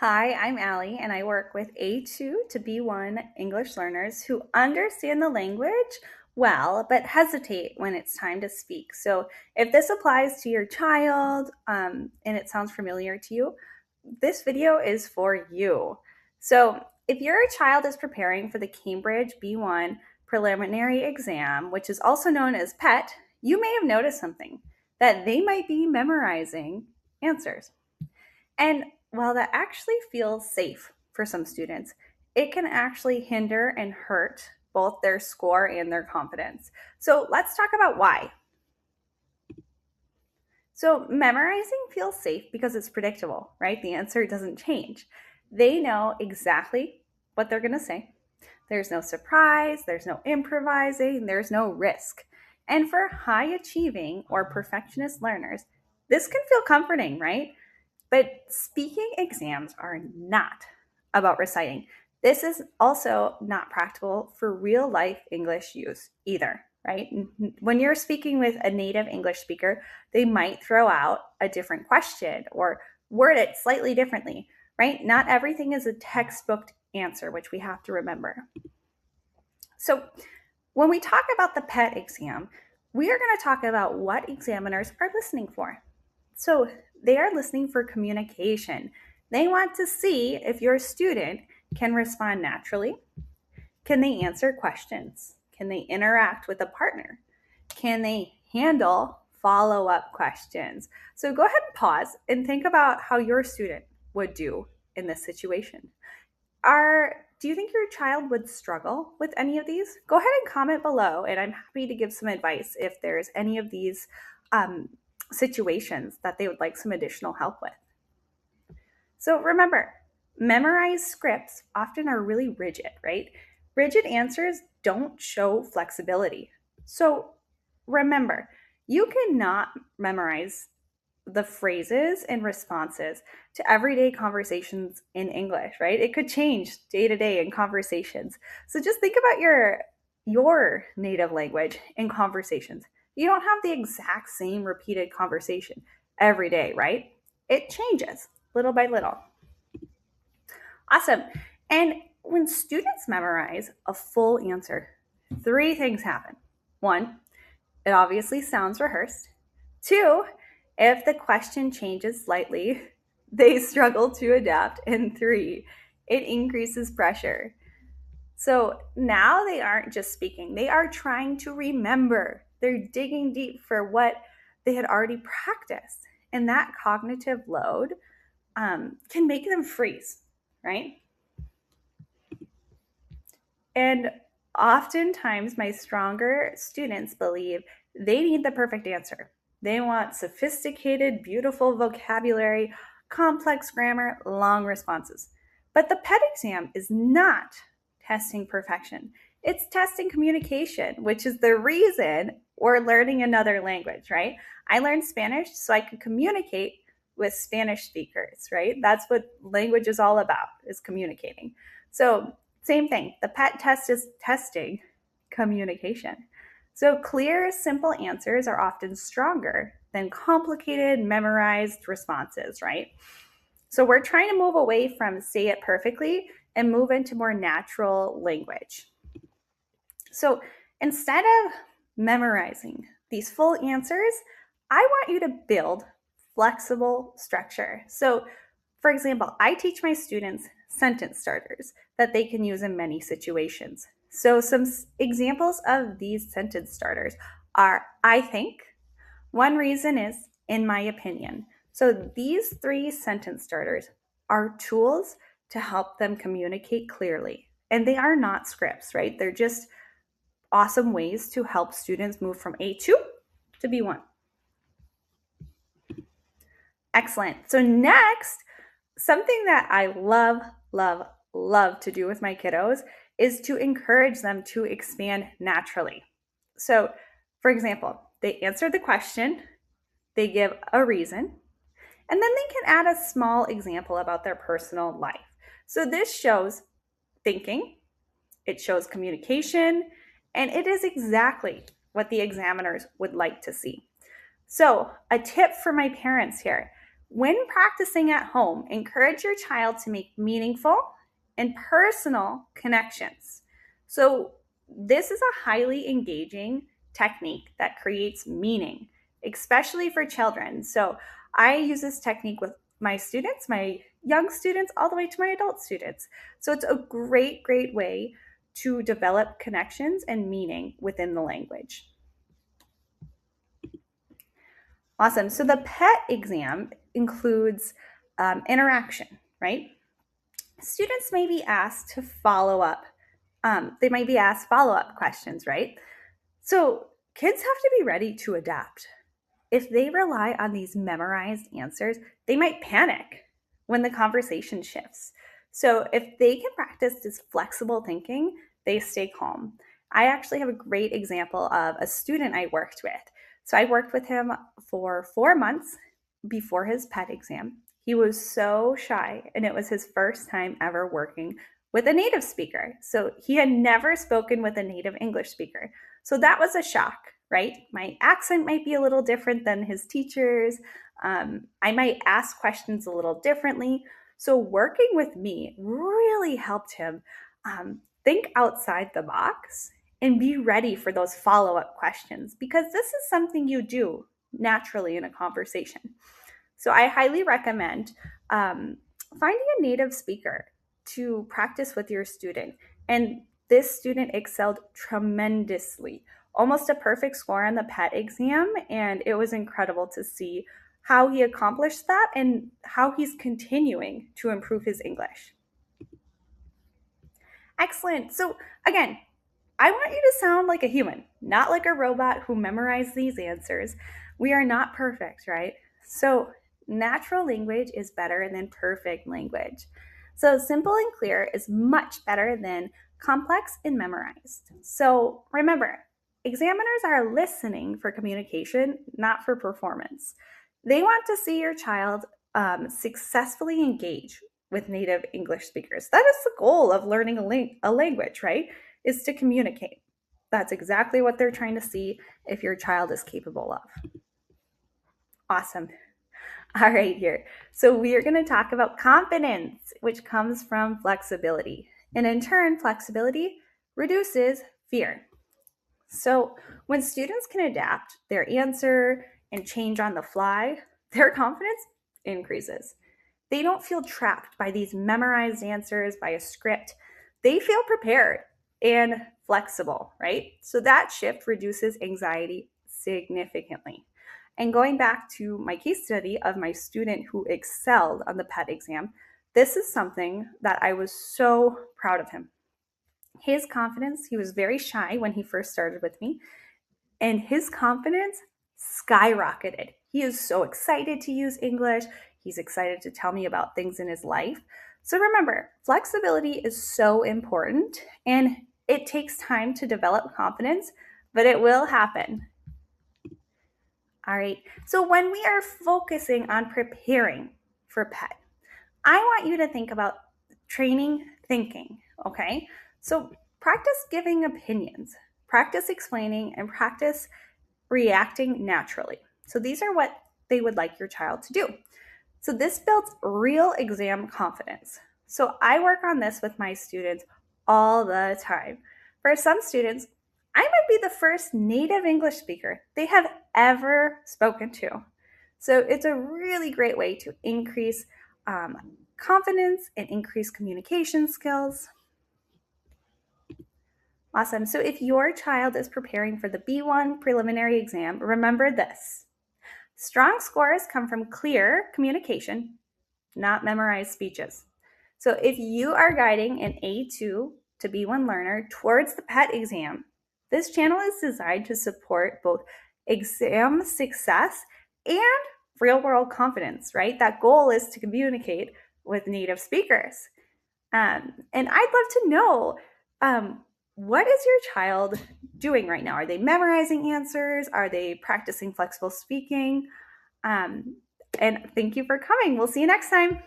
Hi, I'm Allie, and I work with A2 to B1 English learners who understand the language well but hesitate when it's time to speak. So, if this applies to your child and it sounds familiar to you, this video is for you. So, if your child is preparing for the Cambridge B1 preliminary exam, which is also known as PET, you may have noticed something that they might be memorizing answers. And while that actually feels safe for some students, it can actually hinder and hurt both their score and their confidence. So let's talk about why. So memorizing feels safe because it's predictable, right? The answer doesn't change. They know exactly what they're going to say. There's no surprise, there's no improvising, there's no risk. And for high achieving or perfectionist learners, this can feel comforting, right? But speaking exams are not about reciting. This is also not practical for real life English use either, right? When you're speaking with a native English speaker, they might throw out a different question or word it slightly differently, right? Not everything is a textbook answer, which we have to remember. So, when we talk about the PET exam, we are going to talk about what examiners are listening for. So they are listening for communication. They want to see if your student can respond naturally. Can they answer questions? Can they interact with a partner? Can they handle follow up questions? So go ahead and pause and think about how your student would do in this situation. Do you think your child would struggle with any of these? Go ahead and comment below, and I'm happy to give some advice if there's any of these um, situations that they would like some additional help with. So remember, memorized scripts often are really rigid, right? Rigid answers don't show flexibility. So remember, you cannot memorize the phrases and responses to everyday conversations in English, right? It could change day to day in conversations. So just think about your native language in conversations. You don't have the exact same repeated conversation every day, right? It changes little by little. Awesome. And when students memorize a full answer, three things happen. One, it obviously sounds rehearsed. Two, if the question changes slightly, they struggle to adapt. And three, it increases pressure. So now they aren't just speaking, they are trying to remember. They're digging deep for what they had already practiced. And that cognitive load can make them freeze, right? And oftentimes, my stronger students believe they need the perfect answer. They want sophisticated, beautiful vocabulary, complex grammar, long responses. But the PET exam is not testing perfection, it's testing communication, which is the reason we're learning another language, right? I learned Spanish so I could communicate with Spanish speakers, right? That's what language is all about, is communicating. So same thing. The PET test is testing communication. So clear, simple answers are often stronger than complicated, memorized responses, right? So we're trying to move away from say it perfectly and move into more natural language. So instead of memorizing these full answers, I want you to build flexible structure. So, for example, I teach my students sentence starters that they can use in many situations. So, some examples of these sentence starters are I think, one reason is in my opinion. So, these three sentence starters are tools to help them communicate clearly. And they are not scripts, right? They're just awesome ways to help students move from A2 to B1. Excellent. So, next, something that I love to do with my kiddos is to encourage them to expand naturally. So, for example, they answer the question, they give a reason, and then they can add a small example about their personal life. So, this shows thinking, it shows communication, and it is exactly what the examiners would like to see. So, a tip for my parents here: When practicing at home, encourage your child to make meaningful and personal connections. So, this is a highly engaging technique that creates meaning, especially for children. So, I use this technique with my students, my young students, all the way to my adult students. So, it's a great, great way to develop connections and meaning within the language. Awesome. So the PET exam includes interaction, right? Students may be asked to follow up. They might be asked follow up questions, right? So kids have to be ready to adapt. If they rely on these memorized answers, they might panic when the conversation shifts. So if they can practice this flexible thinking, they stay calm. I actually have a great example of a student I worked with. So I worked with him for 4 months before his PET exam. He was so shy, and it was his first time ever working with a native speaker. So he had never spoken with a native English speaker. So that was a shock, right? My accent might be a little different than his teachers. I might ask questions a little differently. So working with me really helped him think outside the box and be ready for those follow-up questions, because this is something you do naturally in a conversation. So I highly recommend finding a native speaker to practice with your student. And this student excelled tremendously, almost a perfect score on the PET exam. And it was incredible to see how he accomplished that and how he's continuing to improve his English. Excellent. So again, I want you to sound like a human, not like a robot who memorized these answers. We are not perfect, right? So, natural language is better than perfect language. So, simple and clear is much better than complex and memorized. So, remember, examiners are listening for communication, not for performance. They want to see your child successfully engage with native English speakers. That is the goal of learning a language, right? Is to communicate. That's exactly what they're trying to see if your child is capable of. Awesome. All right, here. So we are going to talk about confidence, which comes from flexibility. And in turn, flexibility reduces fear. So when students can adapt their answer and change on the fly, their confidence increases. They don't feel trapped by these memorized answers, by a script. They feel prepared and flexible, right? So that shift reduces anxiety significantly. And going back to my case study of my student who excelled on the PET exam, this is something that I was so proud of him. His confidence, he was very shy when he first started with me, and his confidence skyrocketed. He is so excited to use English. He's excited to tell me about things in his life. So remember, flexibility is so important, and it takes time to develop confidence, but it will happen. All right. So when we are focusing on preparing for PET, I want you to think about training thinking, okay? So practice giving opinions, practice explaining, and practice reacting naturally. So these are what they would like your child to do. So this builds real exam confidence. So I work on this with my students all the time. For some students, I might be the first native English speaker they have ever spoken to. So it's a really great way to increase confidence and increase communication skills. Awesome. So if your child is preparing for the B1 preliminary exam, remember this. Strong scores come from clear communication, not memorized speeches. So if you are guiding an A2 to B1 learner towards the PET exam, this channel is designed to support both exam success and real world confidence, right? That goal is to communicate with native speakers. And I'd love to know, what is your child doing right now? Are they memorizing answers? Are they practicing flexible speaking? And thank you for coming. We'll see you next time.